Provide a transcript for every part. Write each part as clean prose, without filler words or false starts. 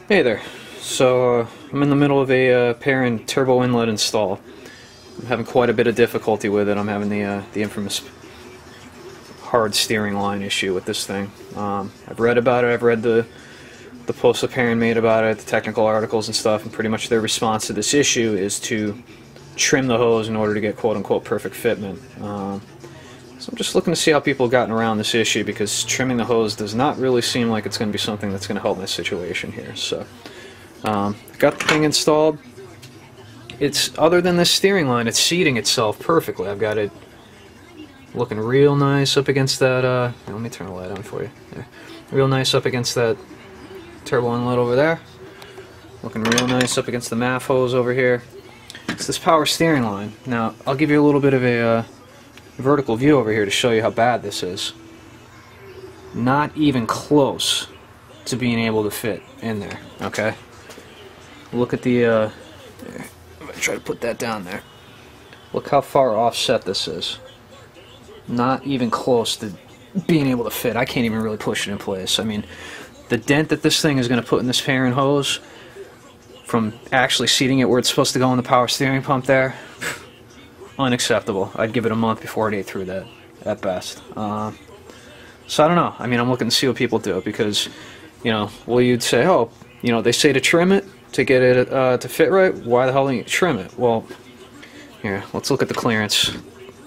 Hey there. So I'm in the middle of a Perrin Turbo Inlet install. I'm having quite a bit of difficulty with it. I'm having the infamous hard steering line issue with this thing. I've read about it. I've read the posts that Perrin made about it, the technical articles and stuff, and pretty much their response to this issue is to trim the hose in order to get quote-unquote perfect fitment. So I'm just looking to see how people have gotten around this issue, because trimming the hose does not really seem like it's going to be something that's going to help my situation here. So got the thing installed. It's, other than this steering line, it's seating itself perfectly. I've got it looking real nice up against that, let me turn the light on for you. There. Real nice up against that turbo inlet over there. Looking real nice up against the MAF hose over here. It's this power steering line. Now, I'll give you a little bit of a vertical view over here to show you how bad this is. Not even close to being able to fit in there, okay? Look at the, there. I'm going to try to put that down there. Look how far offset this is. Not even close to being able to fit. I can't even really push it in place. I mean, the dent that this thing is going to put in this Perrin hose from actually seating it where it's supposed to go in the power steering pump there, unacceptable. I'd give it a month before it ate through that, at best. So I don't know. I mean, I'm looking to see what people do, because, you know, well, you'd say, oh, you know, they say to trim it to get it to fit right. Why the hell don't you trim it? Well, here, let's look at the clearance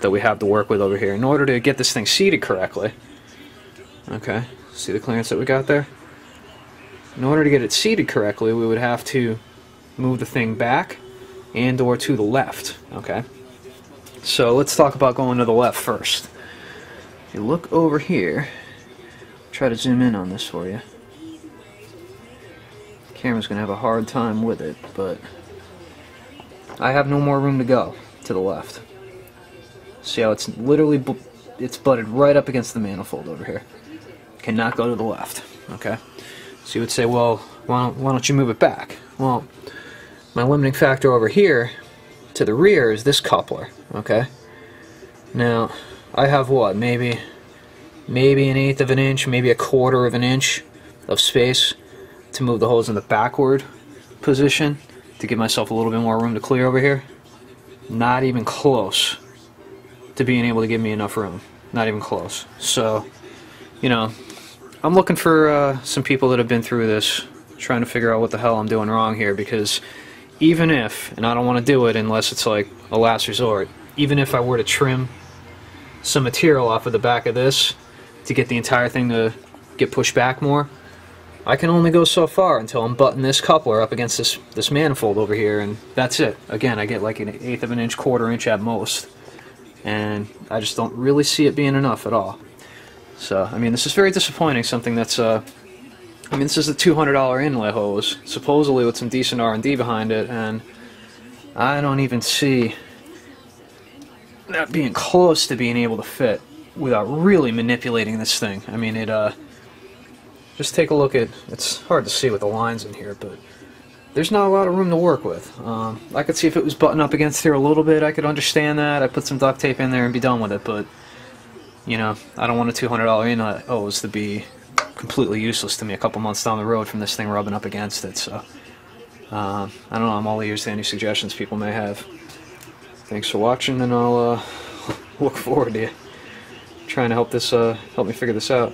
that we have to work with over here. In order to get this thing seated correctly, okay, see the clearance that we got there? In order to get it seated correctly, we would have to move the thing back and or to the left, okay? So let's talk about going to the left first. If you look over here, try to zoom in on this for you. The camera's going to have a hard time with it, but I have no more room to go to the left. See how it's literally, it's butted right up against the manifold over here. Cannot go to the left, okay? So you would say, well, why don't you move it back? Well, my limiting factor over here to the rear is this coupler, okay? Now, I have what, maybe an 1/8 of an inch, maybe a 1/4 of an inch of space to move the hose in the backward position to give myself a little bit more room to clear over here. Not even close to being able to give me enough room. Not even close. So, you know, I'm looking for some people that have been through this, trying to figure out what the hell I'm doing wrong here, because even if, and I don't want to do it unless it's like a last resort, even if I were to trim some material off of the back of this to get the entire thing to get pushed back more, I can only go so far until I'm butting this coupler up against this manifold over here, and that's it. Again, I get like an 1/8 of an inch, 1/4 inch at most, and I just don't really see it being enough at all. So, I mean, this is very disappointing, something that's, I mean, this is a $200 inlet hose, supposedly with some decent R&D behind it, and I don't even see that being close to being able to fit without really manipulating this thing. I mean, just take a look at, it's hard to see with the lines in here, but there's not a lot of room to work with. I could see if it was buttoned up against here a little bit, I could understand that. I'd put some duct tape in there and be done with it, but you know, I don't want a $200 inlet hose to be completely useless to me a couple months down the road from this thing rubbing up against it. So, I don't know, I'm all ears to any suggestions people may have. Thanks for watching, and I'll look forward to you trying to help me figure this out.